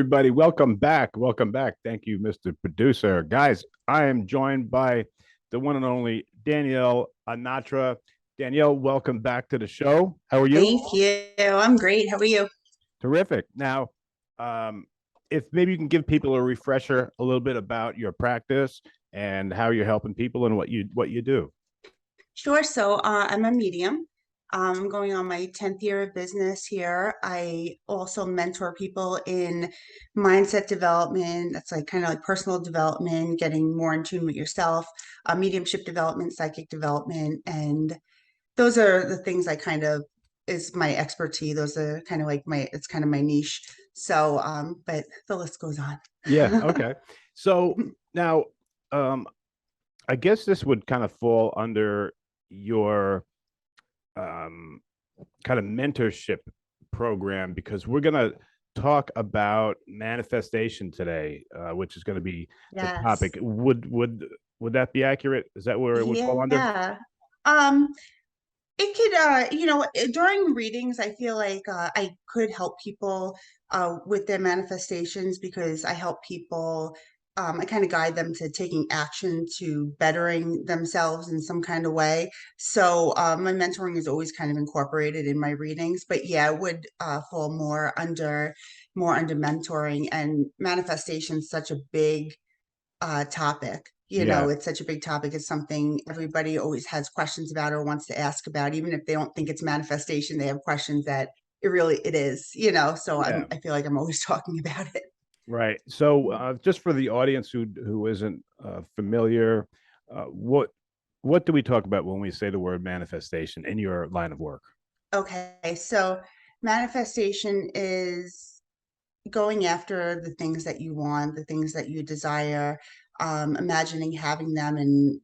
Everybody, welcome back. Welcome back. Thank you, Mr. Producer. Guys, I am joined by the one and only Danielle Anatra. Danielle, welcome back to the show. How are you? Thank you. I'm great. How are you? Terrific. Now, um, if maybe you can give people a refresher a little bit about your practice and how you're helping people and what you do. Sure. So I'm a medium. I'm going on my 10th year of business here. I also mentor people in mindset development. That's like kind of like personal development, getting more in tune with yourself, mediumship development, psychic development. And those are the things I kind of is my expertise. Those are kind of like it's kind of my niche. But the list goes on. Yeah. Okay. So now, um, I guess this would kind of fall under your um, kind of mentorship program because we're going to talk about manifestation today, which is going to be the Yes. topic. Would that be accurate? Is that where it would fall under? Yeah. Um, it could, during readings, I feel like I could help people with their manifestations because I help people, I kind of guide them to taking action to bettering themselves in some kind of way. So my mentoring is always kind of incorporated in my readings, but yeah, it would fall more under mentoring and manifestation, such a big topic. Yeah. It's such a big topic. It's something everybody always has questions about or wants to ask about. Even if they don't think it's manifestation, they have questions that it is. So Yeah. I feel like I'm always talking about it. Right. So, just for the audience who isn't familiar, what do we talk about when we say the word manifestation in your line of work? Okay, so manifestation is going after the things that you want, the things that you desire, imagining having them and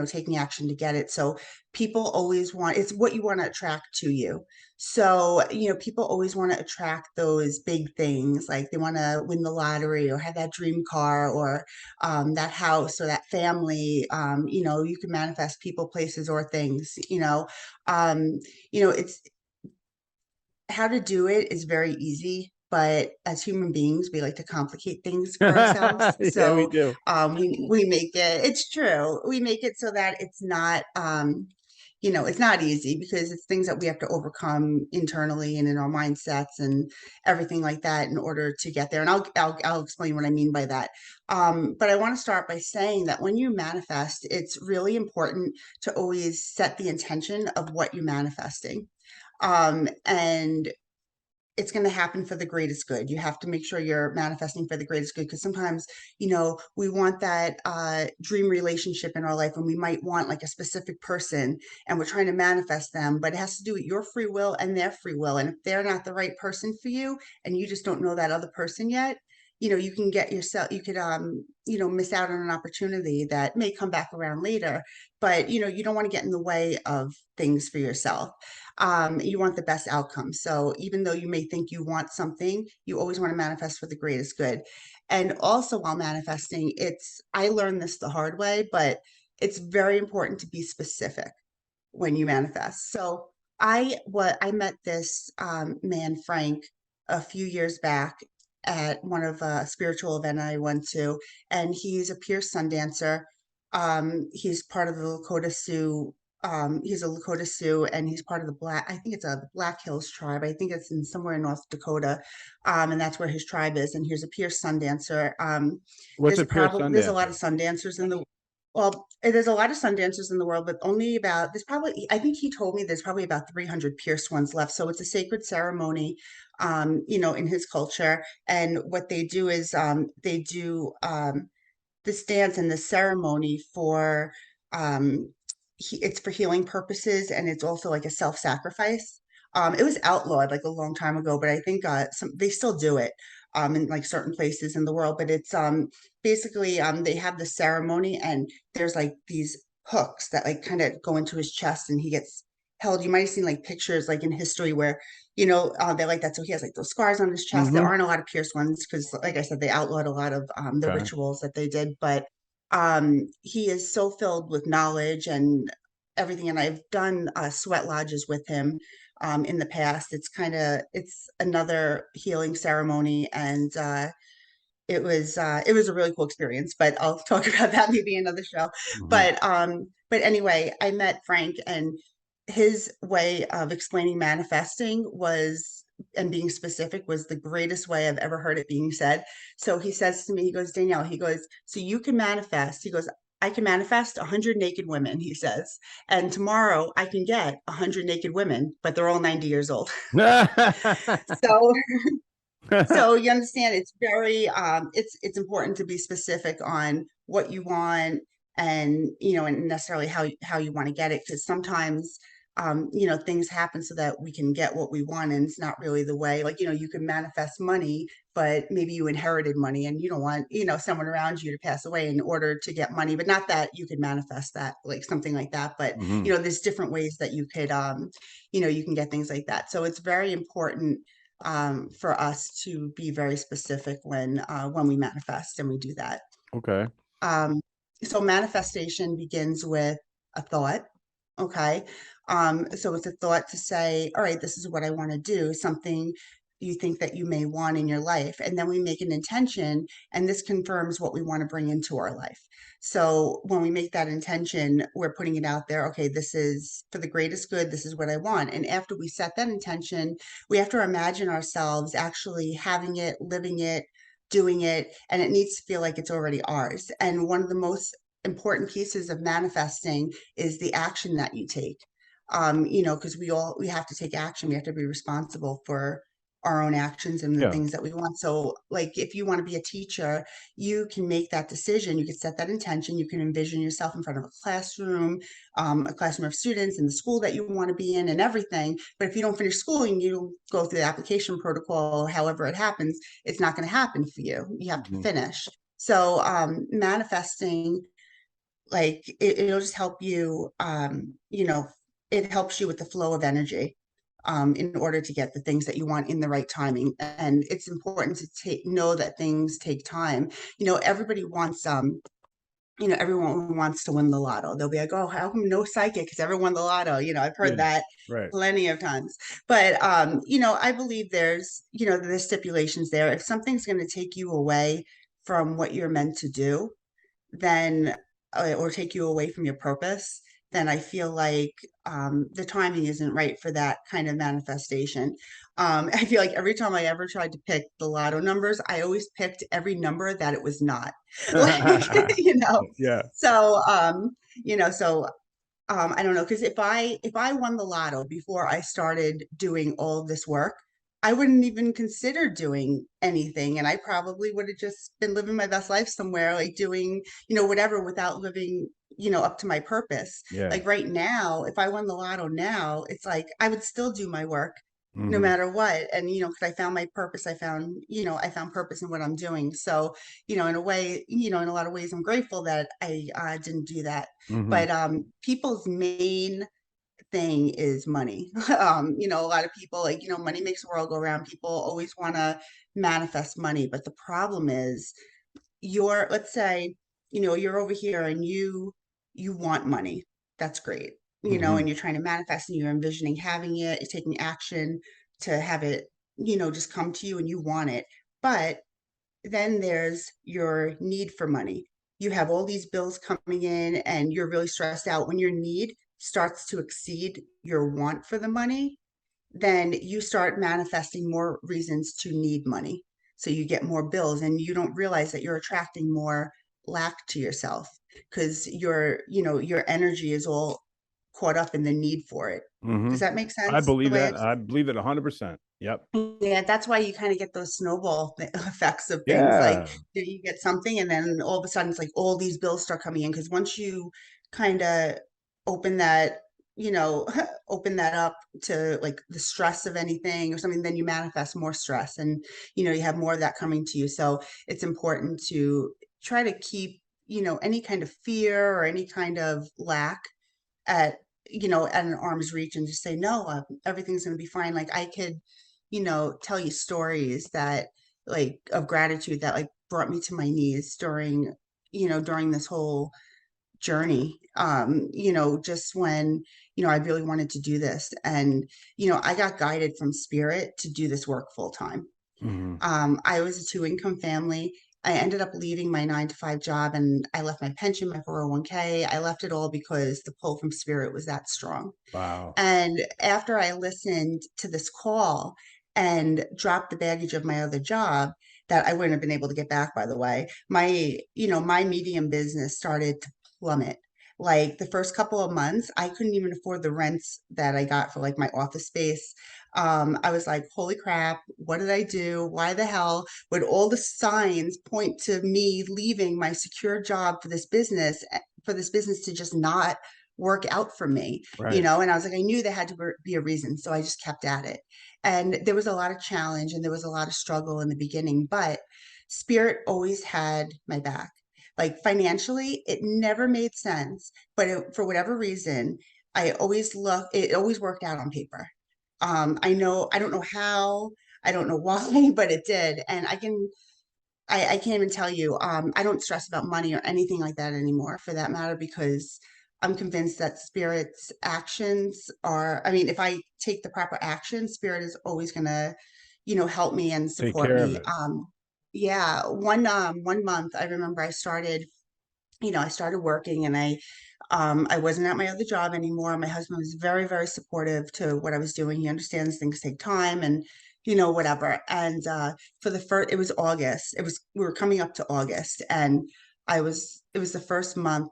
taking action to get it. So people always want it's what you want to attract to you. So people always want to attract those big things, like they want to win the lottery or have that dream car or that house or that family. You can manifest people, places, or things. Um, it's how to do it is very easy, but as human beings, we like to complicate things for ourselves. Yeah, we So do. we make it's true. We make it so that it's not easy because it's things that we have to overcome internally and in our mindsets and everything like that in order to get there. And I'll explain what I mean by that. But I want to start by saying that when you manifest, it's really important to always set the intention of what you're manifesting, and it's going to happen for the greatest good. You have to make sure you're manifesting for the greatest good because sometimes, we want that dream relationship in our life and we might want like a specific person and we're trying to manifest them, but it has to do with your free will and their free will. And if they're not the right person for you and you just don't know that other person yet, you can get yourself, you could, miss out on an opportunity that may come back around later, but, you don't want to get in the way of things for yourself. You want the best outcome. So even though you may think you want something, you always want to manifest for the greatest good. And also while manifesting, I learned this the hard way, but it's very important to be specific when you manifest. So I met this man, Frank, a few years back at one of a spiritual event I went to, and he's a pure sun dancer. He's part of the Lakota Sioux. He's a Lakota Sioux, and he's part of the I think it's a Black Hills tribe. I think it's in somewhere in North Dakota, and that's where his tribe is. And he's a pure sun dancer. What's a pure There's a lot of Sundancer? sun dancers in the there's a lot of sun dancers in the world, but only about there's probably I think he told me there's probably about 300 pierced ones left. So it's a sacred ceremony, in his culture. And what they do is they do this dance and this ceremony for it's for healing purposes, and it's also like a self-sacrifice. It was outlawed like a long time ago, but I think they still do it in like certain places in the world. But it's basically they have the ceremony, and there's like these hooks that like kind of go into his chest, and he gets held. You might have seen like pictures like in history where they like that. So he has like those scars on his chest. There Mm-hmm. aren't a lot of pierced ones because, like I said, they outlawed a lot of the Okay. rituals that they did. But he is so filled with knowledge and everything. And I've done sweat lodges with him. in the past. It's another healing ceremony, and it was a really cool experience, but I'll talk about that maybe another show. Mhm. But anyway, I met Frank, and his way of explaining manifesting was, and being specific, was the greatest way I've ever heard it being said. So he says to me, he goes, Danielle, he goes, so you can manifest. He goes, I can manifest 100 naked women, he says, and tomorrow I can get 100 naked women, but they're all 90 years old. So so you understand, it's very it's important to be specific on what you want, and and necessarily how you want to get it, because sometimes things happen so that we can get what we want, and it's not really the way. Like, you can manifest money, but maybe you inherited money and you don't want, someone around you to pass away in order to get money, but not that you could manifest that, like something like that. But Mhm. there's different ways that you could you can get things like that. So it's very important for us to be very specific when we manifest, and we do that. Okay. Um, so manifestation begins with a thought. Okay. So it's a thought to say, all right, this is what I want to do, something you think that you may want in your life. And then we make an intention, and this confirms what we want to bring into our life. So when we make that intention, we're putting it out there. Okay, this is for the greatest good. This is what I want. And after we set that intention, we have to imagine ourselves actually having it, living it, doing it, and it needs to feel like it's already ours. And one of the most important pieces of manifesting is the action that you take. Because we have to take action. We have to be responsible for our own actions and the Yeah. things that we want. So, like, if you want to be a teacher, you can make that decision. You can set that intention. You can envision yourself in front of a classroom of students in the school that you want to be in, and everything. But if you don't finish school and you go through the application protocol, however it happens, it's not going to happen for you. You have to Mhm. finish. So, manifesting, like, it'll just help you, it helps you with the flow of energy, in order to get the things that you want in the right timing. And it's important to know that things take time. Everybody wants, everyone wants to win the lotto. They'll be like, oh, how come no psychic has ever won the lotto? I've heard Yeah. that Right. plenty of times. But, I believe there's stipulations there. If something's going to take you away from what you're meant to do, then or take you away from your purpose, then I feel like the timing isn't right for that kind of manifestation. I feel like every time I ever tried to pick the lotto numbers, I always picked every number that it was not. Like, Yeah. so I don't know, because if I won the lotto before I started doing all this work, I wouldn't even consider doing anything, and I probably would have just been living my best life somewhere, like doing, whatever, without living, up to my purpose. Yeah. Like right now, if I won the lotto now, it's like I would still do my work no Mhm. matter what. And because I found my purpose, I found purpose in what I'm doing. So, in a way, in a lot of ways, I'm grateful that I didn't do that. Mhm. But people's main thing is money. A lot of people, like, money makes the world go around. People always want to manifest money, but the problem is, let's say, you're over here and you want money. That's great. Mhm. And you're trying to manifest, and you're envisioning having it, you're taking action to have it, just come to you, and you want it. But then there's your need for money. You have all these bills coming in, and you're really stressed out. When your need starts to exceed your want for the money, then you start manifesting more reasons to need money. So you get more bills, and you don't realize that you're attracting more lack to yourself, because your energy is all caught up in the need for it. Does Mhm. that make I sense? The believe way that. I believe it 100%. Yep. Yeah, that's why you kind of get those snowball effects of things. Like, Yeah. you get something, and then all of a sudden it's like all these bills start coming in. Because once you kind of open that, open that up to, like, the stress of anything or something, then you manifest more stress, and you have more of that coming to you. So it's important to try to keep, any kind of fear or any kind of lack at at an arm's reach, and just say no, everything's going to be fine. Like, I could tell you stories that, of gratitude, that, like, brought me to my knees during this whole journey, just when, I really wanted to do this. And, I got guided from spirit to do this work full time. Mhm. I was a two-income family. I ended up leaving my 9 to 5 job, and I left my pension, my 401k. I left it all because the pull from spirit was that strong. Wow. And after I listened to this call and dropped the baggage of my other job that I wouldn't have been able to get back, by the way, my medium business started to plummet. Like the first couple of months, I couldn't even afford the rents that I got for like my office space. I was like, holy crap, what did I do? Why the hell would all the signs point to me leaving my secure job for this business to just not work out for me? Right. And I was like, I knew there had to be a reason. So I just kept at it. And there was a lot of challenge and there was a lot of struggle in the beginning, but spirit always had my back. Like financially, it never made sense, but for whatever reason, it always worked out on paper. I don't know how, I don't know why, but it did. And I can't even tell you. I don't stress about money or anything like that anymore for that matter, because I'm convinced that spirit's actions I mean, if I take the proper action, spirit is always gonna, help me and Take support care of me. it. Yeah, one month I remember I started working, and I wasn't at my other job anymore. My husband was very, very supportive to what I was doing. He understands things take time and, whatever. And for the first, it was August. We were coming up to August, and it was the first month.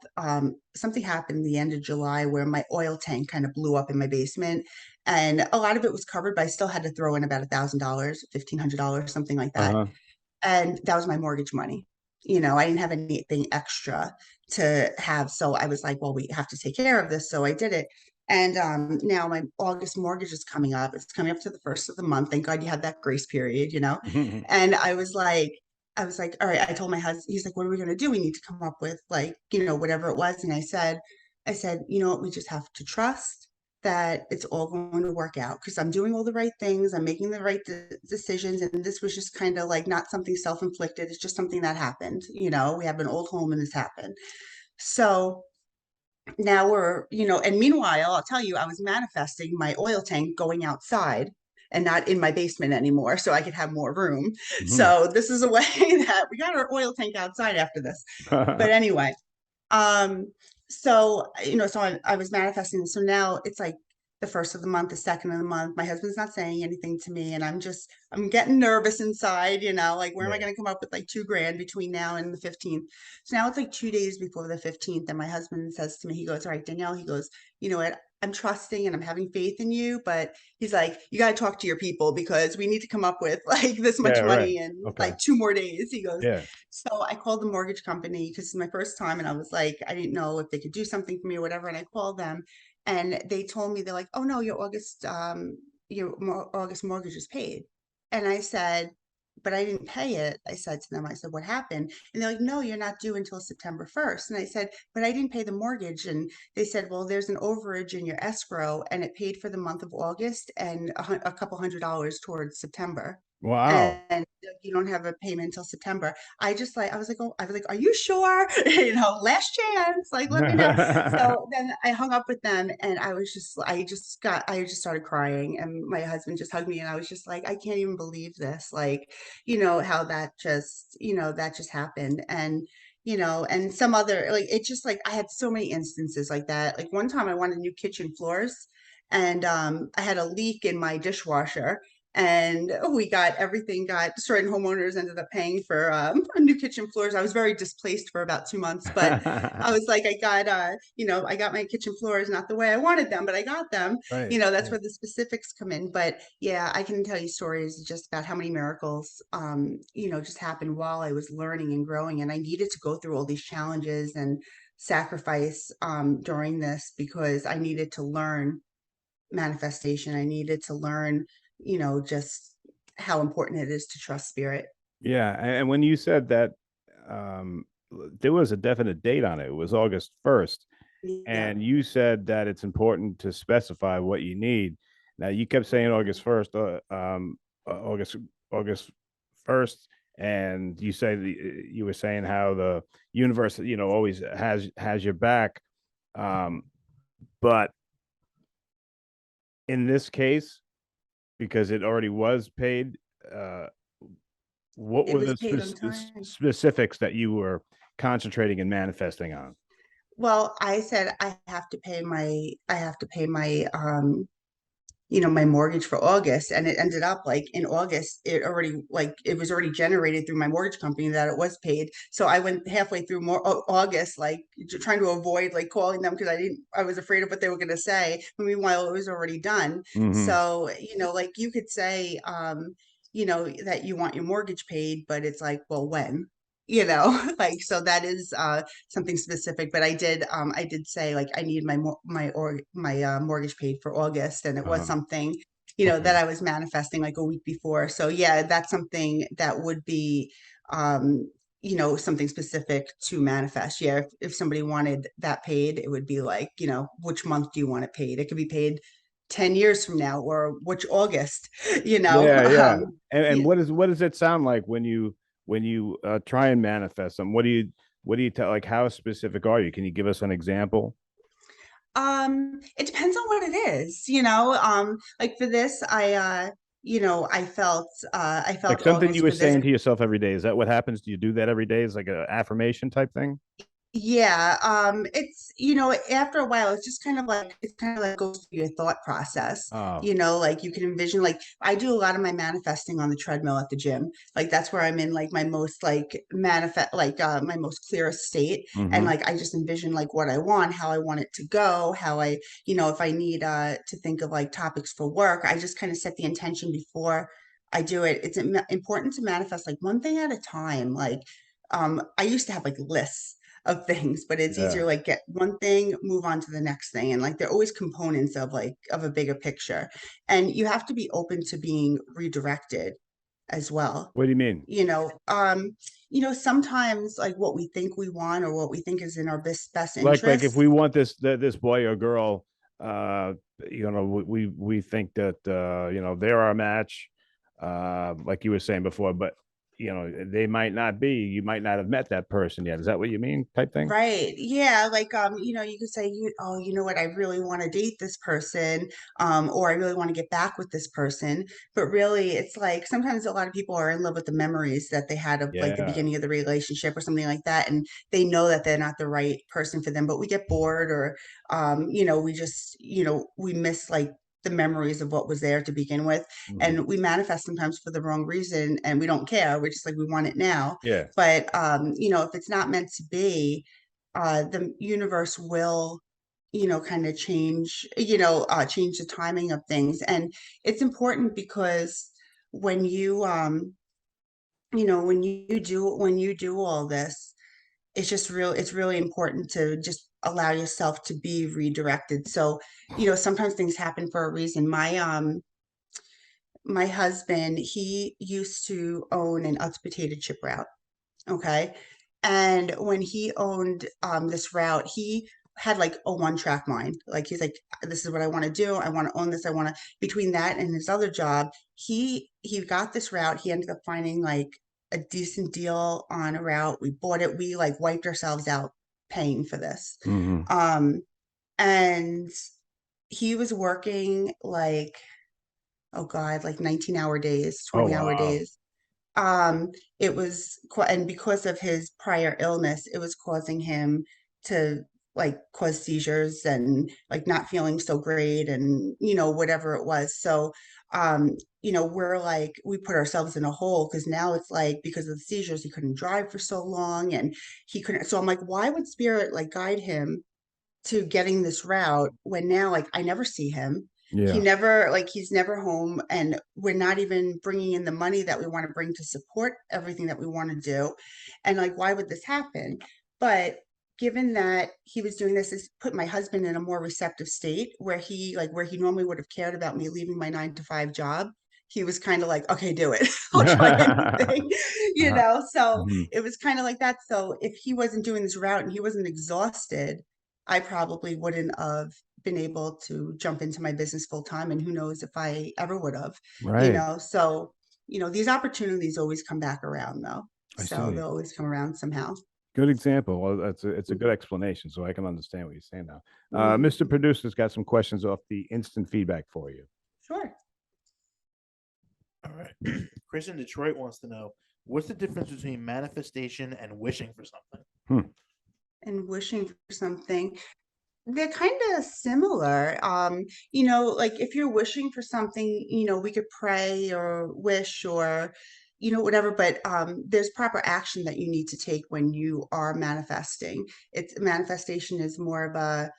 Something happened the end of July where my oil tank kind of blew up in my basement. And a lot of it was covered, but I still had to throw in about $1,000, $1,500, something like that. Uh-huh. And that was my mortgage money. I didn't have anything extra to have. So I was like, well, we have to take care of this. So I did it. And now my August mortgage is coming up. It's coming up to the first of the month. Thank God you had that grace period. And I was like, all right. I told my husband, he's like, what are we going to do? We need to come up with like, whatever it was. And I said, you know what? We just have to trust that it's all going to work out because I'm doing all the right things. I'm making the right decisions. And this was just kind of like not something self inflicted. It's just something that happened. We have an old home and this happened. So now and meanwhile, I'll tell you, I was manifesting my oil tank going outside and not in my basement anymore so I could have more room. Mhm. So this is a way that we got our oil tank outside after this. But anyway, um, so I was manifesting. So now it's like the first of the month, the second of the month. My husband's not saying anything to me, and I'm getting nervous inside, like where am I Yeah. going to come up with like 2 grand between now and the 15th? So now it's like 2 days before the 15th, and my husband says to me, he goes, "All right, Danielle," he goes, "You know what? I'm trusting and I'm having faith in you, but he's like, you got to talk to your people because we need to come up with like this Yeah, much right. money in Okay. like 2 more days." He goes, Yeah. so I called the mortgage company because it's my first time, and I was like, I didn't know if they could do something for me or whatever. And I called them, and they told me, they're like, "Oh no, your August mortgage is paid." And I said, "But I didn't pay it." I said to them, I said, "What happened?" And they're like, "No, you're not due until September 1st." And I said, "But I didn't pay the mortgage." And they said, "Well, there's an overage in your escrow, and it paid for the month of August and a couple $100 towards September. Wow. And you don't have a payment until September." I was like, "Are you sure?" Last chance, like, let me know. So then I hung up with them, and I just started crying, and my husband just hugged me, and I was just like, I can't even believe this, like, how that just happened. And some other, like, it just like, I had so many instances like that. Like one time I wanted new kitchen floors, and I had a leak in my dishwasher, and everything got destroyed, and homeowners ended up paying for new kitchen floors. I was very displaced for about 2 months, but I was like, I got my kitchen floors not the way I wanted them, but I got them. Right. That's Right. where the specifics come in. But yeah, I can tell you stories just about how many miracles just happened while I was learning and growing, and I needed to go through all these challenges and sacrifice during this because I needed to learn manifestation. I needed to learn, just how important it is to trust spirit. Yeah. And when you said that, um, there was a definite date on it. It was August 1st. Yeah. And you said that it's important to specify what you need. Now you kept saying August 1st, August 1st. and you say you were saying how the universe, always has your back. Um, but in this case, because it already was paid, uh, what It were was the paid on time. specifics that you were concentrating and manifesting on? Well, I said I have to pay my my mortgage for August, and it ended up like in August it was already generated through my mortgage company that it was paid. So I went halfway through more August like trying to avoid like calling them because I was afraid of what they were going to say. But meanwhile, it was already done. Mm-hmm. So, like you could say that you want your mortgage paid, but it's like, well, when? Like so that is something specific, but I did say like I need my mortgage paid for August, and it was Uh-huh. something that Okay. I was manifesting like a week before. So yeah, that's something that would be something specific to manifest. Yeah, if somebody wanted that paid, it would be like, which month do you want it paid? It could be paid 10 years from now, or which August, you know. Yeah, yeah. And Yeah. what does it sound like when you try and manifest them? What do you tell, like, how specific are you? Can you give us an example? It depends on what it is, like for this, I Like felt something you August were for this. saying to yourself every day. Is that what happens? Do you do that every day? Is like an affirmation type thing? Yeah, it's after a while, it's kind of like goes through your thought process. Oh. Like you can envision, like I do a lot of my manifesting on the treadmill at the gym. Like that's where I'm in like my most like manifest like my most clearest state. And Mm-hmm. like I just envision like what I want, how I want it to go, how if I need to think of like topics for work, I just kind of set the intention before I do it. It's important to manifest like one thing at a time. Like I used to have like lists of things, but it's Yeah. easier like get one thing, move on to the next thing. And like they're always components of like of a bigger picture. And you have to be open to being redirected as well. What do you mean? Sometimes like what we think we want or what we think is in our best Like if interest. we want this boy or girl, uh, we think that they're our match, like you were saying before, but they might not be. You might not have met that person yet. Is that what you mean, type thing? Right. Yeah. Like, you could say, oh, you know what, I really want to date this person, or I really want to get back with this person. But really, it's like sometimes a lot of people are in love with the memories that they had of like the Yeah. beginning of the relationship or something like that. And they know that they're not the right person for them, but we get bored or, we just, we miss like the memories of what was there to begin with. Hmm. And we manifest sometimes for the wrong reason and we don't care. We're just like, we want it now. Yeah. But if it's not meant to be, the universe will kind of change the timing of things. And it's important because when when you do all this, it's really important to just allow yourself to be redirected. So sometimes things happen for a reason. My husband, he used to own an unspotated potato chip route. Okay. And when he owned this route, he had like a one track mind. Like he's like, this is what I want to do. I want to own this. I want to, between that and his other job, he got this route. He ended up finding like a decent deal on a route. We bought it. We like wiped ourselves out paying for this. Hmm. Um, and he was working like, oh God, like 19-hour days, Oh 20-hour wow. days. um it was and because of his prior illness, it was causing him to like cause seizures and like not feeling so great, and whatever it was. So we're like, we put ourselves in a hole because now it's like because of the seizures he couldn't drive for so long, and he couldn't. So I'm like, why would spirit like guide him to getting this route when now like I never see him. Yeah. He's never home, and we're not even bringing in the money that we want to bring to support everything that we want to do. And like, why would this happen? But given that he was doing this, is put my husband in a more receptive state where he normally would have cared about me leaving my 9 to 5 job. He was kind of like, okay, do it. I'll try anything, Uh-huh. So Mhm. it was kind of like that. So if he wasn't doing this route and he wasn't exhausted, I probably wouldn't have been able to jump into my business full time. And who knows if I ever would have, Right. So these opportunities always come back around though. I So see. they'll always come around somehow. Good example. Well, it's a good explanation, so I can understand what you're saying now. Mhm. Mr. Producer's got some questions off the instant feedback for you. Sure. All right. Chris in Detroit wants to know what's the difference between manifestation and wishing for something? And wishing for something. They're kind of similar. Like if you're wishing for something, we could pray or wish or, whatever, but there's proper action that you need to take when you are manifesting. It's manifestation is more of a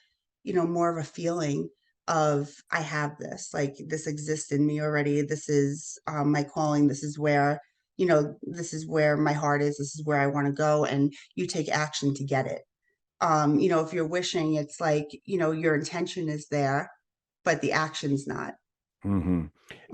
feeling of I have this, like this exists in me already. This is my calling. This is where my heart is. This is where I want to go. And you take action to get it. If you're wishing, it's like, your intention is there, but the action's not. Mm-hmm.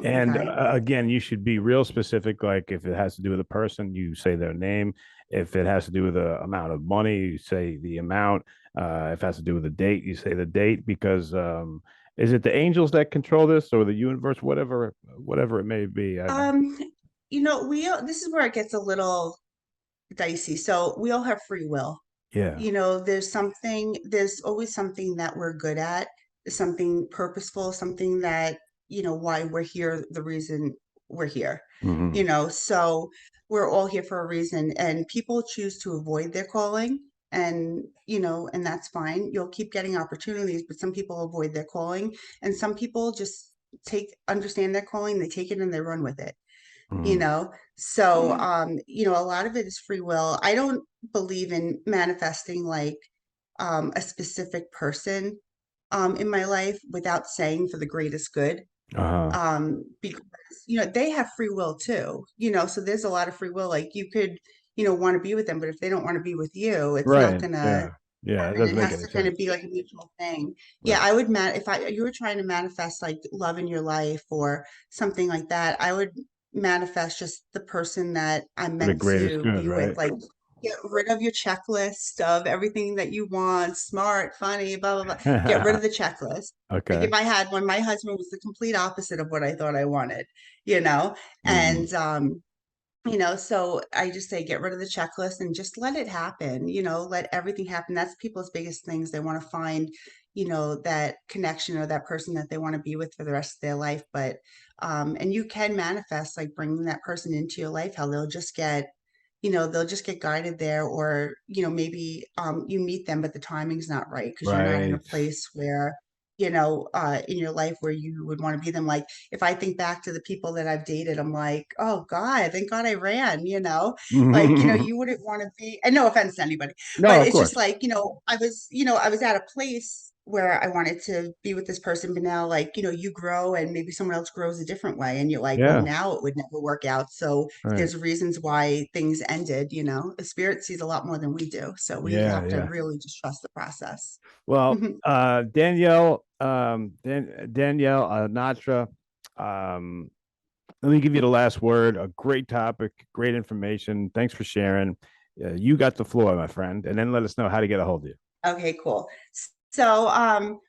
And Okay. again, you should be real specific. Like if it has to do with a person, you say their name. If it has to do with the amount of money, you say the amount. If it has to do with the date, you say the date. Because is it the angels that control this, or the universe, whatever it may be? Um, this is where it gets a little dicey. So we all have free will. Yeah. There's always something that we're good at, something purposeful, something that, why we're here, the reason we're here, Mm-hmm. so we're all here for a reason, and people choose to avoid their calling, and that's fine. You'll keep getting opportunities, but some people avoid their calling, and some people just understand their calling, they take it and they run with it. Mm-hmm. So a lot of it is free will. I don't believe in manifesting like a specific person in my life without saying for the greatest good. Uh-huh. Because they have free will too, so there's a lot of free will. Like you could want to be with them, but if they don't want to be with you, it's not Right. gonna Yeah. Yeah. It happen. doesn't It make has any to kind of sense. be like a mutual thing. Yeah, Right. I would if you were trying to manifest like love in your life or something like that, I would manifest just the person that I'm For the meant greatest to good, be with. right? Like get rid of your checklist of everything that you want, smart, funny, blah blah blah. Get rid of the checklist. Like Okay. if I had one, my husband was the complete opposite of what I thought I wanted, you know? Mm-hmm. And so I just say get rid of the checklist and just let it happen, let everything happen. That's people's biggest things. They want to find, that connection or that person that they want to be with for the rest of their life. But, and you can manifest like bringing that person into your life, how they'll just get guided there, or, maybe you meet them, but the timing's not right because you're not in a Right. place where, in your life where you would want to be them. Like if I think back to the people that I've dated, I'm like, oh God, thank God I ran, like, you wouldn't want to be, and no offense to anybody, No, but of it's just course. like, I was at a place where I wanted to be with this person, but now like, you grow and maybe someone else grows a different way. And you're like, well, Yeah. now it would never work out. So Right. there's reasons why things ended, the spirit sees a lot more than we do. So we Yeah. have to Yeah. really just trust the process. Well, Danielle Anatra, let me give you the last word. A great topic, great information. Thanks for sharing. You got the floor, my friend, and then let us know how to get a hold of you. Okay, cool. So,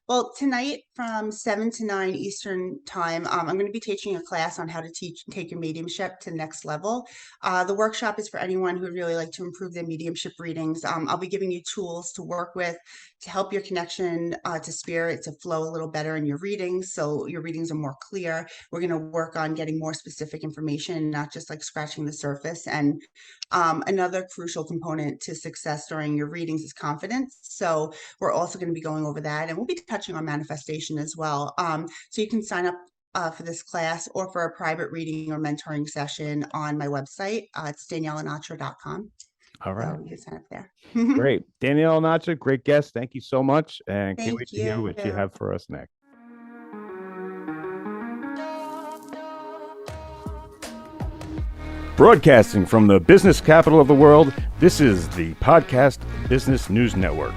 well, tonight from 7 to 9 Eastern time, I'm going to be teaching a class on how to take your mediumship to the next level. The workshop is for anyone who would really like to improve their mediumship readings. I'll be giving you tools to work with to help your connection to spirit to flow a little better in your readings, so your readings are more clear. We're going to work on getting more specific information, not just like scratching the surface. And another crucial component to success during your readings is confidence. So we're also going to be going over that, and we'll be touching on manifestation as well. So you can sign up for this class or for a private reading or mentoring session on my website. It's danielleanatra.com. All right. So you can sign up there. Great. Danielle Anatra, great guest. Thank you so much. And can't wait Thank to hear you. what you have for us next. Broadcasting from the business capital of the world, this is the Podcast Business News Network.